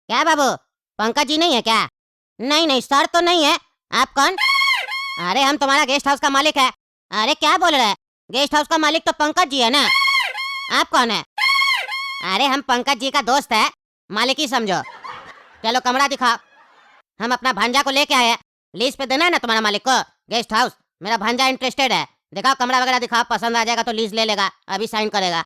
क्या बाबू, पंकज जी नहीं है क्या? नहीं नहीं सर तो नहीं है। आप कौन? अरे हम तुम्हारा गेस्ट हाउस का मालिक है। अरे क्या बोल रहे हैं? गेस्ट हाउस का मालिक तो पंकज जी है ना। आप कौन है? अरे हम पंकज जी का दोस्त है, मालिक ही समझो। चलो कमरा दिखाओ। हम अपना भांजा को लेके आए हैं। लीज पे देना है ना तुम्हारा मालिक को गेस्ट हाउस। मेरा भांजा इंटरेस्टेड है। दिखाओ कमरा वगैरह दिखाओ, पसंद आ जाएगा तो लीज ले लेगा, अभी साइन करेगा।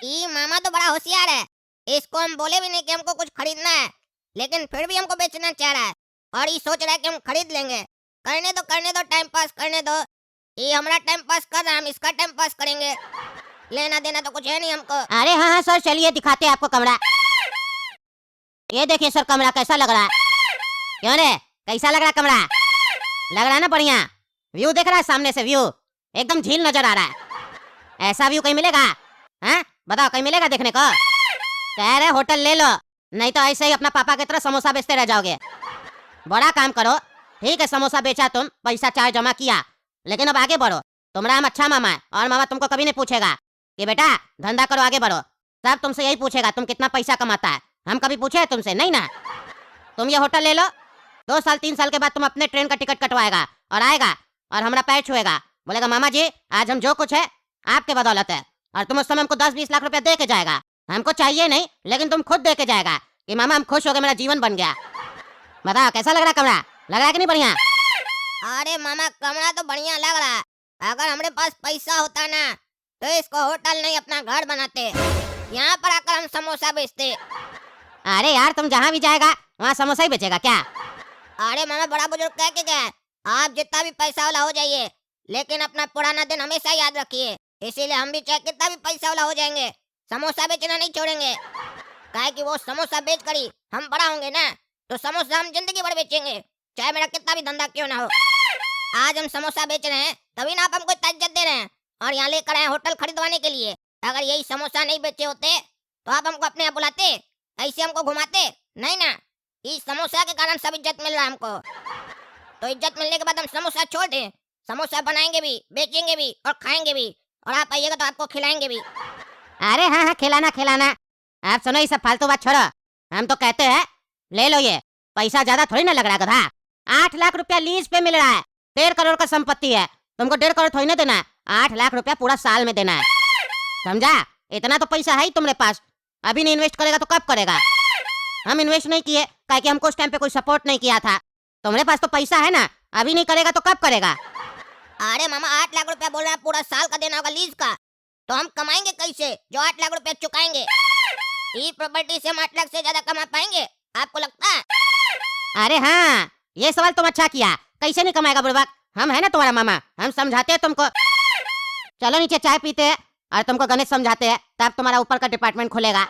ई मामा तो बड़ा होशियार है। इसको हम बोले भी नहीं कि हमको कुछ खरीदना है, लेकिन फिर भी हमको बेचना चाह रहा है और ये सोच रहा है कि हम खरीद लेंगे। करने दो टाइम पास करने दो। ये हमारा टाइम पास कर रहा है, हम इसका टाइम पास करेंगे। लेना देना तो कुछ है नहीं हमको। अरे हाँ हाँ सर, चलिए दिखाते हैं आपको कमरा। ये देखिए सर, कमरा कैसा लग रहा है? क्यों रे, कैसा लग रहा है कमरा? लग रहा है ना बढ़िया? व्यू देख रहा है सामने से? व्यू एकदम झील नजर आ रहा है। ऐसा व्यू कहीं मिलेगा? हैं बताओ, कहीं मिलेगा देखने को? कह रहे होटल ले लो, नहीं तो ऐसे ही अपना पापा की तरह समोसा बेचते रह जाओगे। बड़ा काम करो। ठीक है, समोसा बेचा तुम, पैसा चाय जमा किया, लेकिन अब आगे बढ़ो। तुम्हारा हम अच्छा मामा है और मामा तुमको कभी नहीं पूछेगा कि बेटा धंधा करो आगे बढ़ो। सब तुमसे यही पूछेगा तुम कितना पैसा कमाता है। हम कभी पूछे तुमसे? नहीं ना। तुम ये होटल ले लो, 2 साल 3 साल के बाद तुम अपने ट्रेन का टिकट कटवाएगा और आएगा और हमारा पैर छुएगा, बोलेगा मामा जी आज हम जो कुछ है आपके बदौलत है। और तुम उस समय हमको 10-20 लाख रुपया दे के जाएगा। हमको चाहिए नहीं, लेकिन तुम खुद दे के जाएगा कि मामा हम खुश हो गए, मेरा जीवन बन गया। बताओ कैसा लग रहा कमरा? लग रहा है कि नहीं बढ़िया? अरे मामा कमरा तो बढ़िया लग रहा है। अगर हमारे पास पैसा होता ना तो इसको होटल नहीं अपना घर बनाते, यहाँ पर आकर हम समोसा बेचते। अरे यार तुम जहाँ भी जाएगा वहाँ समोसा ही बेचेगा क्या? अरे मामा बड़ा बुजुर्ग कह के गए, आप जितना भी पैसा वाला हो जाइए, लेकिन अपना पुराना दिन हमेशा याद रखिए। इसीलिए हम भी चाहे कितना भी पैसा वाला हो जाएंगे, समोसा बेचना नहीं छोड़ेंगे। काहे कि वो समोसा बेच कर ही हम बड़ा होंगे ना, तो समोसा हम जिंदगी भर बेचेंगे, चाहे मेरा कितना भी धंधा क्यों ना हो। आज हम समोसा बेच रहे हैं तभी ना आप हमको इतना इज्जत दे रहे हैं और यहाँ लेकर आए होटल खरीदवाने के लिए। अगर यही समोसा नहीं बेचे होते तो आप हमको अपने यहाँ बुलाते, ऐसे हमको घुमाते नहीं ना। इस समोसा के कारण सब इज्जत मिल रहा है हमको, तो इज्जत मिलने के बाद हम समोसा छोड़ दें? समोसा बनाएंगे भी, बेचेंगे भी और खाएंगे भी, और आप आइएगा तो आपको खिलाएंगे भी। अरे हाँ हाँ, खिलाना खिलाना। आप सुनो, ये सब फालतू बात छोड़ो। हम तो कहते हैं ले लो, ये पैसा ज्यादा थोड़ी ना लग रहा है गधा। 8 लाख रुपया लीज पे मिल रहा है, 1.5 करोड़ का संपत्ति है। तुमको 1.5 करोड़ थोड़ी ना देना है, 8 लाख रुपया पूरा साल में देना है, समझा? इतना तो पैसा है ही तुम्हारे पास। अभी नहीं इन्वेस्ट करेगा तो कब करेगा? हम इन्वेस्ट नहीं किए काहे कि हमको उस टाइम पे कोई सपोर्ट नहीं किया था। तुम्हारे पास तो पैसा है ना, अभी नहीं करेगा तो कब करेगा? अरे मामा 8 लाख रुपया बोल रहा है, पूरा साल का देना होगा लीज का, तो हम कमाएंगे कैसे जो 8 लाख रुपया चुकाएंगे? ई प्रॉपर्टी से हम 8 लाख से ज्यादा कमा पाएंगे आपको लगता है? अरे हाँ, ये सवाल तुम अच्छा किया। कैसे नहीं कमाएगा बुड़बक? हम है ना तुम्हारा मामा, हम समझाते हैं तुमको। चलो नीचे चाय पीते हैं और तुमको गणित समझाते हैं, तब तुम्हारा ऊपर का डिपार्टमेंट खुलेगा।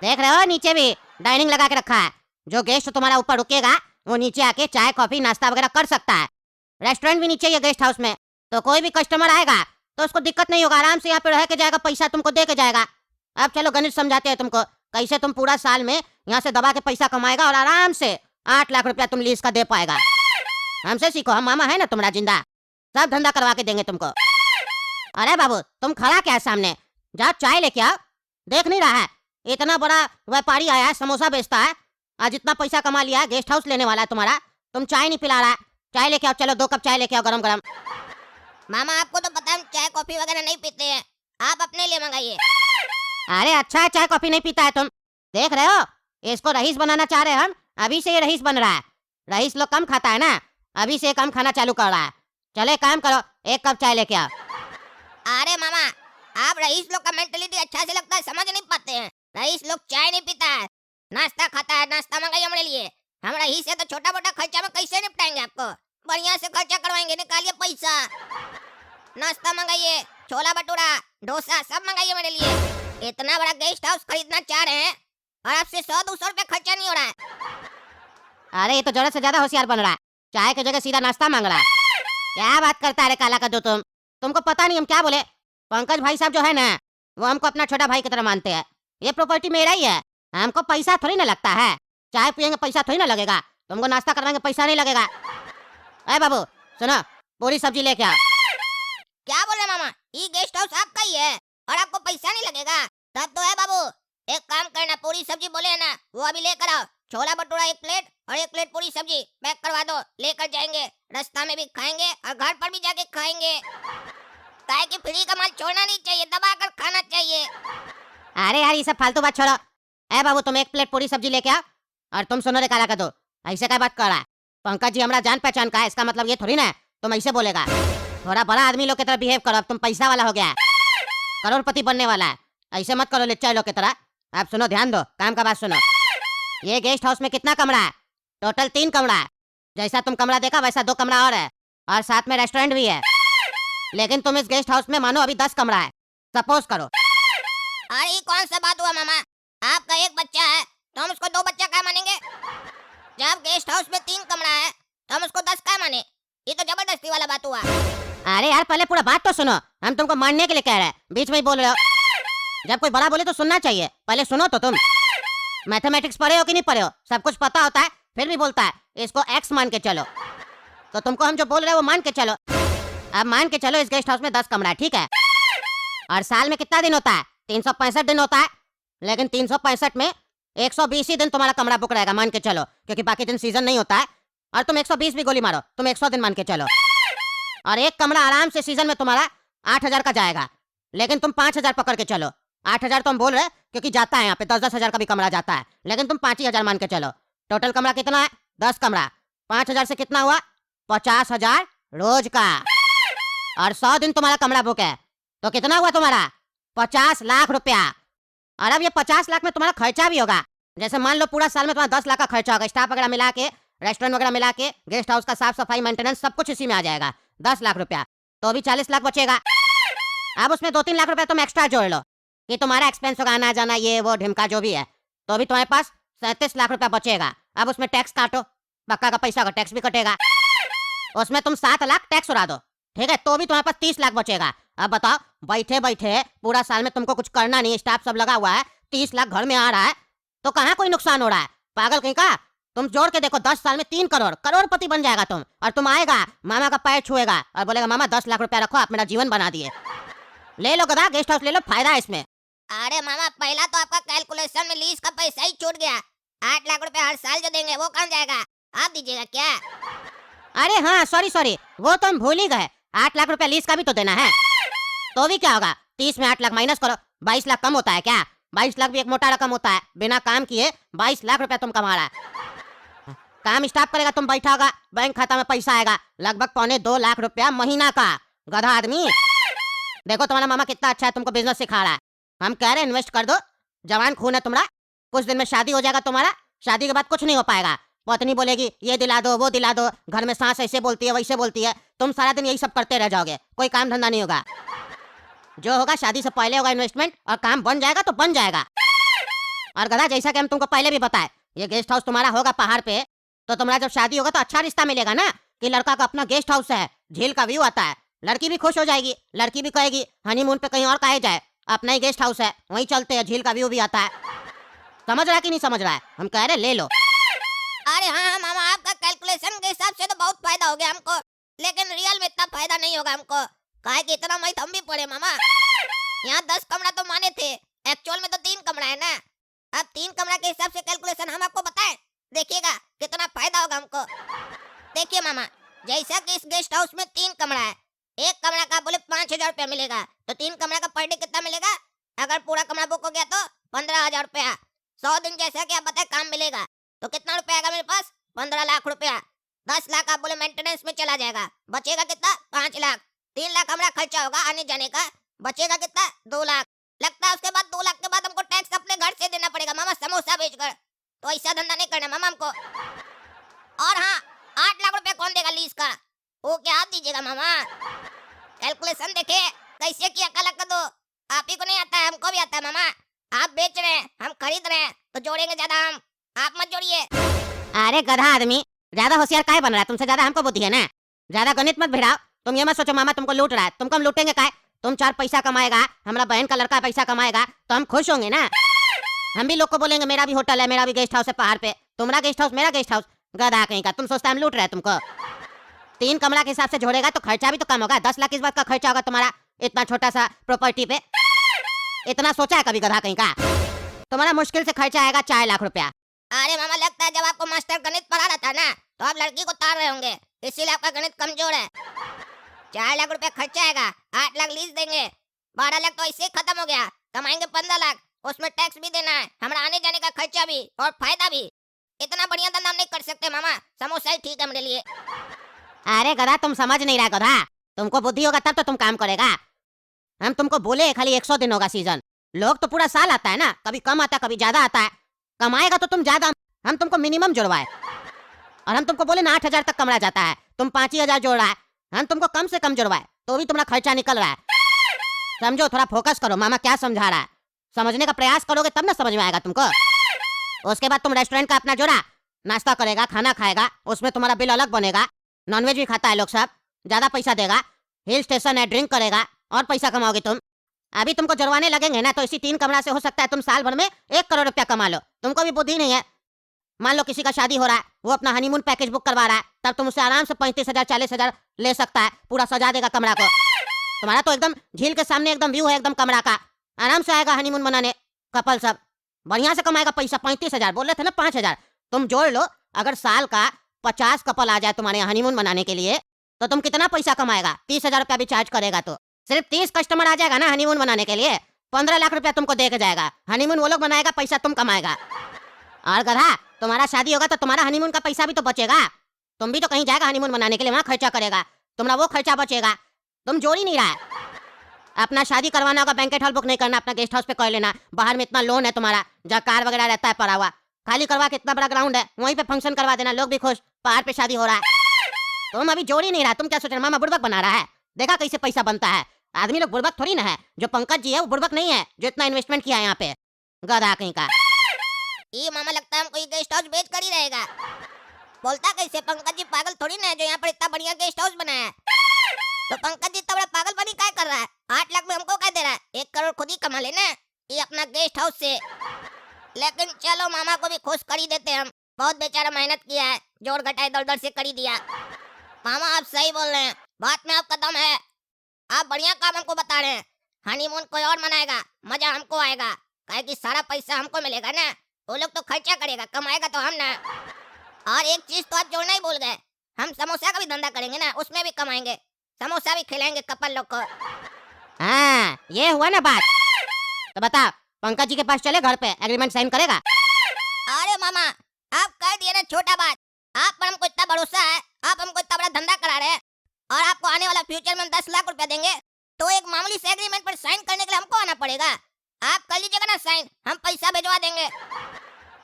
देख रहे हो नीचे भी डाइनिंग लगा के रखा है। जो गेस्ट तुम्हारा ऊपर रुकेगा वो नीचे आके चाय कॉफी नाश्ता वगैरह कर सकता है। रेस्टोरेंट भी नीचे ही है गेस्ट हाउस में, तो कोई भी कस्टमर आएगा तो उसको दिक्कत नहीं होगा, आराम से यहाँ पे रह के जाएगा, पैसा तुमको दे के जाएगा। अब चलो गणित समझाते हैं तुमको, कैसे तुम पूरा साल में यहाँ से दबा के पैसा कमाएगा और आराम से 8 लाख रुपया तुम लीज का दे पाएगा। हमसे सीखो, हम मामा है ना तुम्हारा जिंदा, सब धंधा करवा के देंगे तुमको। अरे बाबू तुम खड़ा क्या है सामने? जाओ चाय लेके आओ। देख नहीं रहा है इतना बड़ा व्यापारी आया है, समोसा बेचता है, आज इतना पैसा कमा लिया है, गेस्ट हाउस लेने वाला है तुम्हारा, तुम चाय नहीं पिला रहा है। चाय लेके आओ, चलो 2 कप चाय लेके आओ गरम गरम। मामा आपको तो पता है हम चाय कॉफी वगैरह नहीं पीते हैं, आप अपने लिए मंगाइए। अरे अच्छा है, चाय कॉफी नहीं पीता है तुम? देख रहे हो इसको रईस बनाना चाह रहे हैं हम, अभी से ये रईस बन रहा है। रईस लोग कम खाता है ना, अभी से ये कम खाना चालू कर रहा है। चलो एक काम करो, 1 कप चाय लेके आओ। अरे मामा आप रईस लोग का मेंटेलिटी अच्छा से लगता है, समझ नहीं पाते हैं। रईस लोग चाय नहीं पीता है, नाश्ता खाता है। नाश्ता मंगाइए हमारे लिए। हम रईस से तो छोटा मोटा खर्चा में कैसे निपटाएंगे आपको, बढ़िया से खर्चा करवाएंगे। निकालिए पैसा, नाश्ता मंगाइए, छोला भटूरा डोसा सब मंगाइए मेरे लिए। इतना बड़ा गेस्ट हाउस खरीदना चाह रहे हैं और आपसे 100-200 रुपया खर्चा नहीं हो रहा है। अरे ये तो जरूरत से ज्यादा होशियार बन रहा है, चाय की जगह सीधा नाश्ता मांग रहा है। क्या बात करता है रे काला का, जो तुमको पता नहीं हम क्या बोले? पंकज भाई साहब जो है ना, वो हमको अपना छोटा भाई की तरह मानते हैं। ये प्रॉपर्टी मेरा ही है, हमको पैसा थोड़ी ना लगता है। चाय पियेंगे पैसा थोड़ी ना लगेगा, तुमको नाश्ता करवाएंगे पैसा नहीं लगेगा। अरे बाबू सुनो, पूरी सब्जी लेके आओ। क्या बोल रहे मामा, ये गेस्ट हाउस आपका ही है और आपको पैसा नहीं लगेगा? तब तो है बाबू, एक काम करना, पूरी सब्जी बोले है ना, वो अभी लेकर आओ। छोला भटूरा 1 प्लेट और 1 प्लेट पूरी सब्जी पैक करवा दो, लेकर जाएंगे। रास्ता में भी खाएंगे और घर पर भी जाके खाएंगे। काहे कि फ्री का माल छोड़ना नहीं चाहिए, दबा कर खाना चाहिए। अरे यार ये सब फालतू बात छोड़ो। ए बाबू तुम 1 प्लेट पूरी सब्जी लेके आओ और तुम सुनो रे काला का दो। ऐसे क्या बात कर रहा है? पंकज जी हमारा जान पहचान का है, इसका मतलब ये थोड़ी ना है तुम ऐसे बोलेगा। थोड़ा बड़ा आदमी लोग की तरह बिहेव करो, अब तुम पैसा वाला हो गया है, करोड़पति बनने वाला है। ऐसे मत करो लिच्चा लोग की तरह। आप सुनो, ध्यान दो, काम का बात सुनो। ये गेस्ट हाउस में कितना कमरा है? टोटल 3 कमरा है। जैसा तुम कमरा देखा वैसा 2 कमरा और है, और साथ में रेस्टोरेंट भी है। लेकिन तुम इस गेस्ट हाउस में मानो अभी 10 कमरा है। सपोज करो। अरे ये कौन सा बात हुआ मामा? आपका 1 बच्चा है तो हम उसको 2 बच्चा क्या मानेंगे? जब गेस्ट हाउस में 3 कमरा है तो हम उसको 10 क्या माने? ये तो जबरदस्ती वाला बात हुआ। अरे यार पहले पूरा बात तो सुनो, हम तुमको मानने के लिए कह रहे हैं, बीच में ही बोल रहे हो। जब कोई बड़ा बोले तो सुनना चाहिए, पहले सुनो तो। तुम मैथमेटिक्स पढ़े हो कि नहीं पढ़े हो? सब कुछ पता होता है फिर भी बोलता है इसको एक्स मान के चलो। तो तुमको हम जो बोल रहे हैं वो मान के चलो। अब मान के चलो इस गेस्ट हाउस में 10 कमरा है, ठीक है? और साल में कितना दिन होता है? 365 दिन होता है। लेकिन 365 में 120 ही दिन तुम्हारा कमरा बुक रहेगा, मान के चलो, क्योंकि बाकी दिन सीजन नहीं होता है। और तुम 120 भी गोली मारो, तुम 100 दिन मान के चलो। और 1 कमरा आराम से सीजन में तुम्हारा 8000 का जाएगा। लेकिन तुम 5000 पकड़ के चलो। 8000 तो हम बोल रहे क्योंकि जाता है यहाँ पे 10-10 हजार का भी कमरा जाता है, लेकिन तुम 5000 मान के चलो। टोटल कमरा कितना है? 10 कमरा। 5000 से कितना हुआ? 50,000 रोज का। और 100 दिन तुम्हारा कमरा बुक है तो कितना हुआ तुम्हारा? 50 लाख रुपया। और अब ये 50 लाख में तुम्हारा खर्चा भी होगा। जैसे मान लो पूरा साल में तुम्हारा 10 लाख का खर्चा होगा, स्टाफ वगैरह मिला के, रेस्टोरेंट वगैरह मिला के, गेस्ट हाउस का साफ सफाई मेंटेनेंस सब कुछ इसी में आ जाएगा। 10 लाख रुपया तो अभी 40 लाख बचेगा। अब उसमें 2-3 लाख रुपया तुम एक्स्ट्रा जोड़ लो कि तुम्हारा एक्सपेंस होगा, आना जाना ये वो ढिमका जो भी है, तो अभी तुम्हारे पास 37 लाख रुपया बचेगा। अब उसमें टैक्स काटो, पक्का का पैसा का टैक्स भी कटेगा, उसमें तुम 7 लाख टैक्स उड़ा दो, ठीक है? तो भी तुम्हारे पास 30 लाख बचेगा। अब बताओ, बैठे बैठे पूरा साल में तुमको कुछ करना नहीं, स्टाफ सब लगा हुआ है, 30 लाख घर में आ रहा है, तो कहाँ कोई नुकसान हो रहा है? पागल कहीं का। तुम जोड़ के देखो 10 साल में 3 करोड़, करोड़पति बन जाएगा तुम। और तुम आएगा मामा का पैर छुएगा और बोलेगा मामा 10 लाख रुपया रखो, आप मेरा जीवन बना दिए। ले लो गधा, गेस्ट हाउस ले लो, फायदा है इसमें। अरे मामा, पहला तो आपका कैलकुलेशन में लीज का पैसा ही छूट गया। 8 लाख रुपए हर साल जो देंगे वो कहाँ जाएगा? आप दीजिएगा क्या? अरे हाँ सॉरी, वो तो हम भूल ही गए, 8 लाख रुपया लीज का भी तो देना है। तो भी क्या होगा? 30 में 8 लाख माइनस करो, 22 लाख कम होता है क्या? 22 लाख भी एक मोटा रकम होता है। बिना काम किए 22 लाख रुपया तुम कमा रहा है। काम स्टाफ करेगा, तुम बैठा होगा, बैंक खाता में पैसा आएगा लगभग 1.25-2 लाख रुपया महीना का। गधा आदमी। देखो तुम्हारा मामा कितना अच्छा है, तुमको बिजनेस सिखा रहा है। हम कह रहे हैं इन्वेस्ट कर दो, जवान खून है तुम्हारा, कुछ दिन में शादी हो जाएगा तुम्हारा। शादी के बाद कुछ नहीं हो पाएगा, पत्नी बोलेगी ये दिला दो वो दिला दो, घर में सास ऐसे बोलती है वैसे बोलती है, तुम सारा दिन यही सब करते रह जाओगे, कोई काम धंधा नहीं होगा। जो होगा शादी से पहले होगा इन्वेस्टमेंट, और काम बन जाएगा तो बन जाएगा। और गधा, जैसा कि हम तुमको पहले भी बताए, ये गेस्ट हाउस तुम्हारा होगा पहाड़ पे, तो तुम्हारा जब शादी होगा तो अच्छा रिश्ता मिलेगा ना, कि लड़का का अपना गेस्ट हाउस है, झील का व्यू आता है, लड़की भी खुश हो जाएगी, लड़की भी कहेगी हनीमून पे कहीं और काहे जाए, अपना ही गेस्ट हाउस है, वहीं चलते हैं, झील का व्यू भी आता है। समझ रहा है कि नहीं समझ रहा है? हम कह रहे ले लो। अरे हाँ मामा, आपका कैलकुलेशन के हिसाब से तो बहुत फायदा हो गया हमको, लेकिन रियल में इतना फायदा नहीं होगा हमको। काहे कि इतना मत हम भी पड़े मामा। यहाँ 10 कमरा तो माने थे, एक्चुअल में तो 3 कमरा है ना। अब 3 कमरा के हिसाब से कैलकुलेशन हम आपको बताएं, देखिएगा कितना फायदा होगा हमको। देखिए मामा, जैसा कि इस गेस्ट हाउस में 3 कमरा है, एक कमरा का बोले 5000 रुपया मिलेगा, तो 3 कमरा का पर डे कितना मिलेगा? अगर पूरा कमरा बुक हो गया तो 15000 रुपया। 100 दिन जैसा कि आप बताए काम मिलेगा, तो कितना रुपया आएगा मेरे पास? 15 लाख रुपया। 10 लाख आप बोले मेंटेनेंस में चला जाएगा, बचेगा कितना? 5 लाख। 3 लाख हमारा खर्चा होगा आने जाने का, बचेगा कितना? 2 लाख। लगता है उसके बाद 2 लाख के बाद हमको टैक्स अपने घर से देना पड़ेगा मामा, समोसा बेचकर। तो ऐसा धंधा नहीं करना मामा हमको। और हाँ, 8 लाख रुपया कौन देगा लीज का? वो क्या आप दीजिएगा मामा? कैलकुलेशन देखे कैसे किया, कल कर दो। आप ही को नहीं आता है, हमको भी आता है मामा। आप बेच रहे हैं, हम खरीद रहे हैं, तो जोड़ेंगे ज्यादा हम, आप मत जोड़िए। अरे गधा आदमी, ज्यादा होशियार काहे बन रहा है? तुमसे ज्यादा हमको बुद्धि है ना, ज्यादा गणित मत भिड़ाओ। तुम ये मत सोचो मामा तुमको लूट रहा है, तुमको हम लूटेंगे काहे? तुम 4 पैसा कमाएगा, हमारा बहन का लड़का पैसा कमाएगा, तो हम खुश होंगे ना। हम भी लोग को बोलेंगे मेरा भी होटल है, मेरा भी गेस्ट हाउस है पहाड़ पे, तुम्हारा गेस्ट हाउस मेरा गेस्ट हाउस। गधा कहीं का, तुम सोचता हम लूट रहे हैं तुमको? 3 कमरा के हिसाब से जोड़ेगा तो खर्चा भी तो कम होगा। 10 लाख इस बात का खर्चा होगा तुम्हारा इतना छोटा सा प्रॉपर्टी पे। इतना सोचा है कभी गधा कहीं का? तुम्हारा मुश्किल से खर्चा आएगा 4 लाख रुपया। अरे मामा, लगता है जब आपको मास्टर गणित पढ़ा रहा था ना, तो आप लड़की को ताड़ रहे होंगे, इसीलिए आपका गणित कमजोर है। 4 लाख रुपया खर्चा आएगा, 8 लाख लीज देंगे, 12 लाख तो ऐसे ही खत्म हो गया। कमाएंगे 15 लाख, उसमें टैक्स भी देना है, हमारा आने जाने का खर्चा भी और फायदा भी। इतना बढ़िया धंधा हम नहीं कर सकते मामा, समोसा ही ठीक है मेरे लिए। अरे गधा, तुम समझ नहीं रहा गधा। तुमको बुद्धि होगा तब तो तुम काम करेगा। हम तुमको बोले खाली 100 दिन होगा सीजन, लोग तो पूरा साल आता है ना, कभी कम आता है कभी ज्यादा आता है। कमाएगा तो तुम ज्यादा, हम तुमको मिनिमम जुड़वाए। और हम तुमको बोले ना 8,000 तक कमरा जाता है, तुम 5 ही 000 जोड़ रहा है। हम तुमको कम से कम जुड़वाए तो भी तुम्हारा खर्चा निकल रहा है। समझो, थोड़ा फोकस करो, मामा क्या समझा रहा है। समझने का प्रयास करोगे तब ना समझ में आएगा तुमको। उसके बाद तुम रेस्टोरेंट का अपना जोड़ा, नाश्ता करेगा, खाना खाएगा, उसमें तुम्हारा बिल अलग बनेगा। नॉनवेज भी खाता है लोग सब, ज्यादा पैसा देगा। हिल स्टेशन है, ड्रिंक करेगा और पैसा कमाओगे तुम। अभी तुमको जुड़वाने लगेंगे ना तो इसी 3 कमरा से हो सकता है तुम साल भर में 1 करोड़ रुपया कमा लो। तुमको भी बुद्धि नहीं है। मान लो किसी का शादी हो रहा है, वो अपना हनीमून पैकेज बुक करवा रहा है, तब तुम उसे आराम से 35,000 40,000 ले सकता है, पूरा सजा देगा कमरा को। तुम्हारा तो एकदम झील के सामने एकदम व्यू है एकदम कमरा का, आराम से आएगा हनीमून मनाने कपल सब, बढ़िया से कमाएगा पैसा। 35,000 बोल रहे थे ना, 5,000 तुम जोड़ लो। अगर साल का 50 कपल आ जाए तुम्हारे यहाँ हनीमून मनाने के लिए तो तुम कितना पैसा कमाएगा? 30,000 रुपया भी चार्ज करेगा तो सिर्फ 30 कस्टमर आ जाएगा ना हनीमून मनाने के लिए, 15 लाख रुपया तुमको दे के जाएगा। हनीमून वो लोग बनाएगा, पैसा तुम कमाएगा। और गधा, तुम्हारा शादी होगा तो तुम्हारा हनीमून का पैसा भी तो बचेगा। तुम भी तो कहीं जाएगा हनीमून मनाने के लिए, वहाँ खर्चा करेगा, तुम्हारा वो खर्चा बचेगा। तुम जोड़ ही नहीं रहा है। अपना शादी करवाना होगा, बैंकेट हॉल बुक नहीं करना, अपना गेस्ट हाउस पे कर लेना। बाहर में इतना लोन है तुम्हारा, जहाँ कार वगैरह रहता है पड़ा हुआ, खाली करवा के इतना बड़ा ग्राउंड है, वहीं पे फंक्शन करवा देना, लोग भी खुश, पहाड़ पे शादी हो रहा है। तुम अभी जोड़ ही नहीं रहा। तुम क्या सोच रहे, मामा बुड़बक बना रहा है? देखा कैसे पैसा बनता है। आदमी लोग बुड़बक थोड़ी ना है। जो पंकज जी है वो बुड़बक नहीं है, जो इतना इन्वेस्टमेंट किया है यहाँ पे, गधा कहीं का। ये मामा लगता है हमको ये गेस्ट हाउस बेच कर ही रहेगा। बोलता कैसे, पंकज जी पागल थोड़ी ना है जो यहाँ पर इतना बढ़िया गेस्ट हाउस बनाया है। तो पंकज जी इतना बड़ा पागलपनी क्या कर रहा है? 8 लाख में हमको क्या दे रहा है? 1 करोड़ खुद ही कमा लेना ये अपना गेस्ट हाउस से। लेकिन चलो मामा को भी खुश कर ही देते हम, बहुत बेचारा मेहनत किया है, जोड़ घटाए दौड़ दौड़ से कर ही दिया। मामा आप सही बोल रहे हैं, बात में आपका दम है। आप बढ़िया काम हमको बता रहे हैं। हनीमून कोई और मनाएगा, मजा हमको आएगा, काहे कि सारा पैसा हमको मिलेगा ना। वो लोग तो खर्चा करेगा, कमाएगा तो हम ना। और एक चीज तो आप जोड़ना ही भूल गए, हम समोसा का भी धंधा करेंगे ना, उसमें भी कमाएंगे, समोसा भी खिलाएंगे कपल लोग को। हाँ, ये हुआ ना बात। तो बताओ, पंकज जी के पास चले घर पे, एग्रीमेंट साइन करेगा? अरे मामा आप कर दिए ना छोटा बात, आप पर हमको इतना भरोसा है, आप हमको इतना बड़ा धंधा करा रहे हैं और आपको आने वाला फ्यूचर में 10 लाख रुपया देंगे, तो एक मामूली से एग्रीमेंट पर साइन करने के लिए हमको आना पड़ेगा। आप कर लीजिएगा ना साइन, हम पैसा भिजवा देंगे।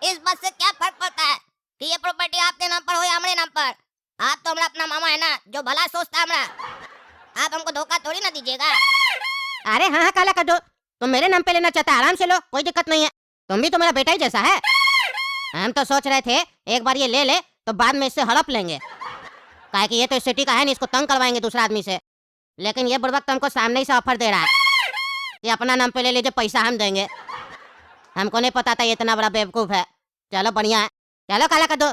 इस बात से क्या फर्क पड़ता है कि ये प्रॉपर्टी आपके नाम पर हो या हमारे नाम पर? आप तो हमारा अपना मामा है ना, जो भला सोचता है हमारा। आप हमको धोखा थोड़ी ना दीजिएगा। अरे हाँ हाँ, काला कर दो। तुम मेरे नाम पे लेना चाहता है, आराम से लो, कोई दिक्कत नहीं है। तुम भी तो मेरा बेटा ही जैसा है। हम तो सोच रहे थे एक बार ये ले ले तो बाद में इससे हड़प लेंगे, काहे कि ये तो सिटी का है नहीं, इसको तंग करवाएंगे दूसरा आदमी से। लेकिन ये बुड़बक तुमको सामने ही से ऑफर दे रहा है कि अपना नाम पे ले लीजिए, पैसा हम देंगे। हमको नहीं पता था ये इतना बड़ा बेवकूफ है। चलो बढ़िया है, चलो काला कर दो।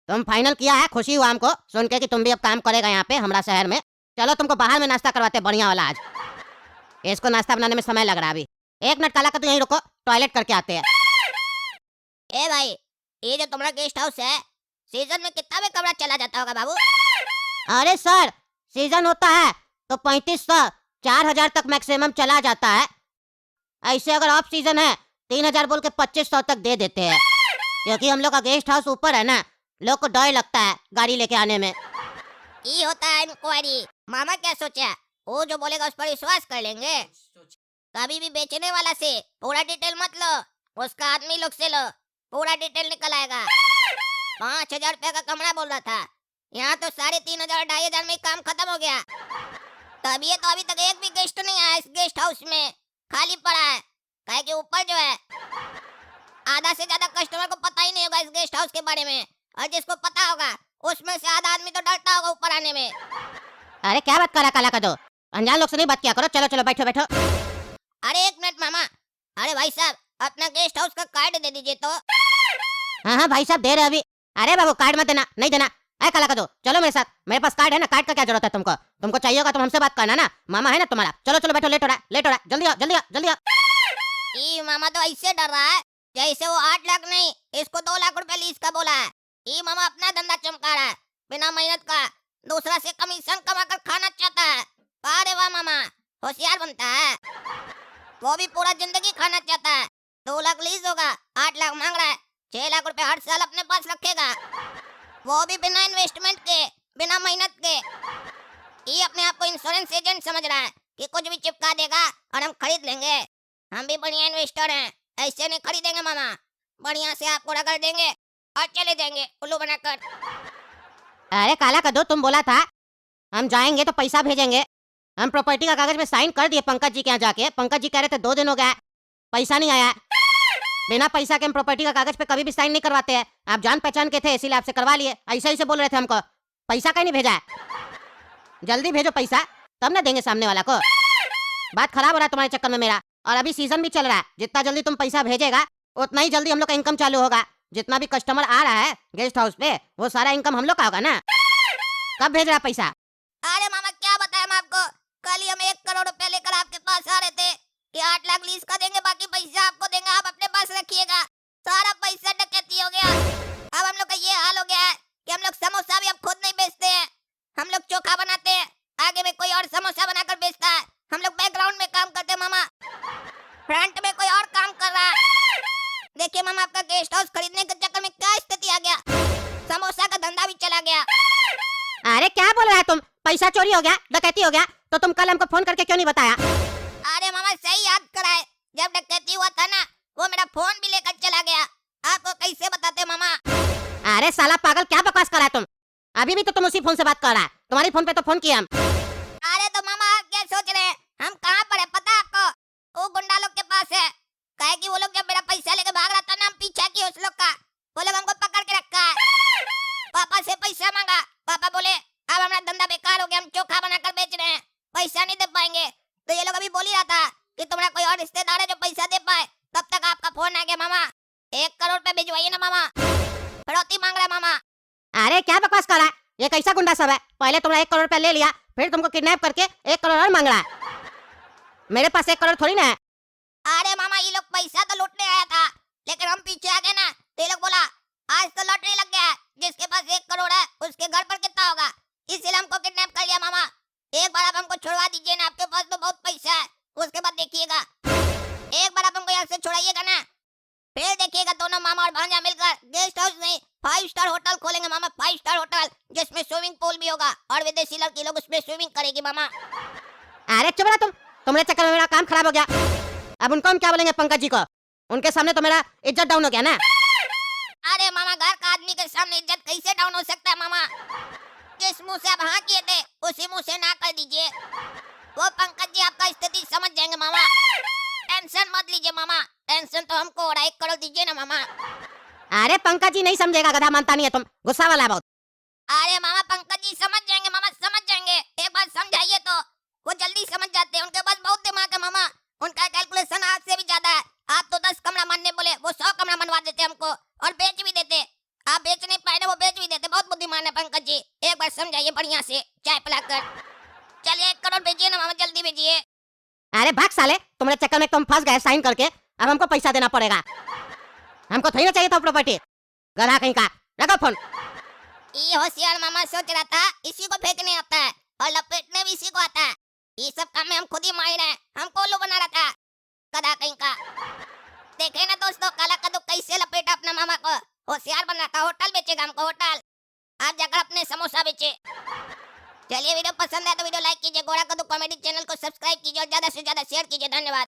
तुम फाइनल किया है, खुशी हुआ हमको सुन के कि तुम भी अब काम करेगा यहाँ पे हमारा शहर में। चलो तुमको बाहर में नाश्ता करवाते बढ़िया वाला आज। इसको नाश्ता बनाने में समय लग रहा है अभी। 1 मिनट काला कर दो, यहीं रुको, टॉयलेट करके आते हैं। ए भाई, ये जो तुम्हारा गेस्ट हाउस है, सीजन में कितना भी कमरा चला जाता होगा बाबू? अरे सर, सीजन होता है तो 3500 4,000 तक मैक्सिमम चला जाता है। ऐसे अगर ऑफ सीजन है 3,000 बोल के 2500 तक दे देते हैं, क्योंकि हम लोग का गेस्ट हाउस ऊपर है ना, लोग को डर लगता है गाड़ी लेके आने में। ये होता है इंक्वायरी। मामा क्या सोचा, वो जो बोलेगा उस पर विश्वास कर लेंगे। कभी भी बेचने वाला से पूरा डिटेल मत लो, उसका आदमी लोग से लो, पूरा डिटेल निकल आएगा। 5,000 रुपया का कमरा बोल रहा था, यहाँ तो 3,500 2,500 में काम खत्म हो गया। तभी तो अभी तक एक भी गेस्ट नहीं आया इस गेस्ट हाउस में, खाली पड़ा है। काहे कि ऊपर जो है आधा से ज्यादा कस्टमर को पता ही नहीं होगा इस गेस्ट हाउस के बारे में, और जिसको पता होगा उसमें से आधा आदमी तो डरता होगा ऊपर आने में। अरे क्या बात करा काला का दो, अनजान लोग से नहीं बात किया करो। चलो चलो बैठो बैठो। अरे 1 मिनट मामा, अरे भाई साहब अपना गेस्ट हाउस का कार्ड दे दीजिए तो। हाँ हाँ भाई साहब दे रहे अभी। अरे बाबू कार्ड मत देना, नहीं देना। ऐ काला का दो, चलो मेरे साथ, मेरे पास कार्ड है ना, कार्ड का क्या जरूरत है तुमको? तुमको चाहिए होगा तुम हमसे बात करना ना, मामा है ना तुम्हारा। चलो चलो बैठो, लेट हो रहा है, लेट हो रहा है, जल्दी आओ जल्दी आओ जल्दी आओ। ये मामा तो ऐसे डर रहा है जैसे वो 8 लाख नहीं, इसको 2 लाख रुपए लीज का बोला है। ये मामा अपना धंधा चमका रहा है बिना मेहनत का, दूसरा से कमीशन कमाकर खाना चाहता है। अरे वाह मामा, होशियार बनता है। वो भी पूरा जिंदगी खाना चाहता है। 2 लाख लीज होगा, 8 लाख मांग रहा है, 6 लाख रुपए हर साल अपने पास रखेगा, वो भी बिना इन्वेस्टमेंट के, बिना मेहनत के। ये अपने आप को इंश्योरेंस एजेंट समझ रहा है कि कुछ भी चिपका देगा और हम खरीद लेंगे। हम भी बढ़िया इन्वेस्टर हैं, ऐसे नहीं खरीदेंगे मामा, बढ़िया से आपको रगड़ देंगे और चले जाएंगे उल्लू बनाकर। अरे काला कद्दू, तुम बोला था हम जाएंगे तो पैसा भेजेंगे। हम प्रॉपर्टी का कागज पे साइन कर दिए पंकज जी के यहाँ जाके। पंकज जी कह रहे थे 2 दिन हो गया, पैसा नहीं आया। बिना पैसा के हम प्रॉपर्टी का कागज पे कभी भी साइन नहीं करवाते हैं। आप जान पहचान के थे इसीलिए आपसे करवा लिए। ऐसे ही से बोल रहे थे हमको, पैसा कहीं नहीं भेजा है। जल्दी भेजो पैसा, तब ना देंगे सामने वाला को। बात खराब हो रहा है तुम्हारे चक्कर में मेरा। और अभी सीजन भी चल रहा है, जितना जल्दी तुम पैसा भेजेगा उतना ही जल्दी हम लोग का इनकम चालू होगा। जितना भी कस्टमर आ रहा है गेस्ट हाउस पे, वो सारा इनकम हम लोग का होगा ना। कब भेज रहा पैसा? अरे मामा क्या बताएं हम आपको, कल ही हम 1 करोड़ रुपए लेकर आपके पास आ रहे थे कि 8 लाख लीज का देंगे, बाकी पैसा आपको देंगे, आप अपने पास रखिएगा। सारा पैसा डकैती हो गया। अब हम लोग का ये हाल हो गया है कि हम लोग समोसा भी अब खुद नहीं बेचते हैं, हम लोग चोखा बनाते हैं, आगे में कोई और समोसा बनाकर बेचता है। हम लोग बैकग्राउंड में काम करते हैं मामा, फ्रंट में कोई और काम कर रहा है। देखिए मामा, आपका गेस्ट हाउस खरीदने के चक्कर में क्या स्थिति आ गया, समोसा का धंधा भी चला गया। अरे क्या बोल रहा है तुम? पैसा चोरी हो गया, डकैती हो गया, तो तुम कल हमको फोन करके क्यों नहीं बताया? अरे मामा सही याद कराए, जब डकैती हुआ था ना, वो मेरा फोन भी लेकर चला गया। आपको कैसे बताते मामा। अरे साला पागल, क्या बकवास कर रहा है तुम? अभी भी तो तुम उसी फोन से बात कर रहा है। तुम्हारी फोन पे तो फोन किया हम। अरे तो मामा आप क्या सोच रहे हैं, हम कहाँ पर है पता है आपको? वो गुंडा लोग के पास है। कहे कि वो लोग जब मेरा पैसा लेके भाग रहा था ना, हम पीछा किए उस लोग का, वो लोग हमको पकड़ के रखा है। पापा से पैसा मांगा, पापा बोले अब हमारा धंधा बेकार हो गया, हम चोखा बनाकर बेच रहे हैं, पैसा नहीं दे पाएंगे। तो ये लोग अभी बोल ही रहा था कि तुम्हारा कोई और रिश्तेदार है जो पैसा दे पाए। तब तक आपका फोन आ गया मामा। 1 करोड़ रुपए भिजवाइए ना मामा, फिरौती मांग रहा है मामा। अरे क्या बकवास कर रहा है? ये कैसा गुंडा सब है? पहले तुमने 1 करोड़ रुपया ले लिया, फिर तुमको किडनैप करके 1 करोड़ और मांग रहा है। मेरे पास 1 करोड़ थोड़ी ना है। अरे मामा ये लोग पैसा तो लूटने आया था, लेकिन हम पीछे आ गए ना, तो ये लोग बोला आज तो लॉटरी लग गया है, जिसके पास 1 करोड़ है उसके घर पर कितना होगा, इसीलिए हमको किडनैप कर लिया मामा। एक बार आप हमको छुड़वा दीजिए ना, आपके पास तो बहुत पैसा है, उसके बाद देखिएगा। एक बार आप हमको यहाँ से छुड़ाइएगा ना, फिर देखिएगा दोनों मामा और भांजा मिलकर गेस्ट हाउस नहीं 5 स्टार होटल खोलेंगे मामा, 5 स्टार होटल, जिसमें स्विमिंग पूल भी होगा और विदेशी लड़की लोग उसमें स्विमिंग करेगी मामा। अरे चुप रहा तुम, तुम्हारे चक्कर में मेरा काम खराब हो गया। अब उनको हम क्या बोलेंगे पंकज जी को? उनके सामने तो मेरा इज्जत डाउन हो गया ना। अरे मामा घर का आदमी के सामने इज्जत कैसे डाउन हो सकता है मामा? जिस मुंह से आप हाँ किए थे उसी मुंह से ना कर दीजिए। वो पंकज जी आपका स्थिति समझ जाएंगे मामा, टेंशन मत लीजिए मामा। टेंशन तो हमको हो रहा है, 1 करोड़ दीजिए ना मामा। अरे पंकज जी नहीं समझेगा, गधा मानता नहीं है तुम, गुस्सा वाला है बहुत। अरे मामा पंकज जी समझ जाएंगे मामा, समझ जाएंगे, एक बार समझाइए तो वो जल्दी समझ जाते हैं, उनके पास बहुत दिमाग है मामा, उनका कैलकुलेशन आपसे भी ज्यादा है। आप तो 10 कमरा मानने बोले, वो 100 कमरा मनवा देते हमको और बेच भी देते। आप बेच नहीं पाए, वो बेच भी देते, बहुत बुद्धिमान है पंकज जी, एक बार समझाइए बढ़िया से चाय पिलाकर। चलिए 1 करोड़ भेजिए ना मामा, जल्दी भेजिए। अरे भाग साले, तुम्हारे चक्कर में तुम फंस गए साइन करके, अब हमको पैसा देना पड़ेगा। हमको थोड़ी ना चाहिए था प्रॉपर्टी, गधा कहीं का। रखो फोन। ये होशियार मामा सोच रहा था इसी को फेंकने आता है और लपेटने भी इसी को आता है। ये सब काम में हम खुद ही माहिर हैं, हमको उल्लू बना रहा था, गधा कहीं का। देखे ना दोस्तों, काला कद्दू कैसे लपेटा अपना मामा को, होशियार बन रहा था। होटल बेचेगा हमको, होटल। आप जाकर अपने समोसा बेचे। चलिए वीडियो पसंद है तो वीडियो लाइक कीजिए, गोरा कद्दू कॉमेडी चैनल को सब्सक्राइब कीजिए और ज्यादा से ज्यादा शेयर कीजिए। धन्यवाद।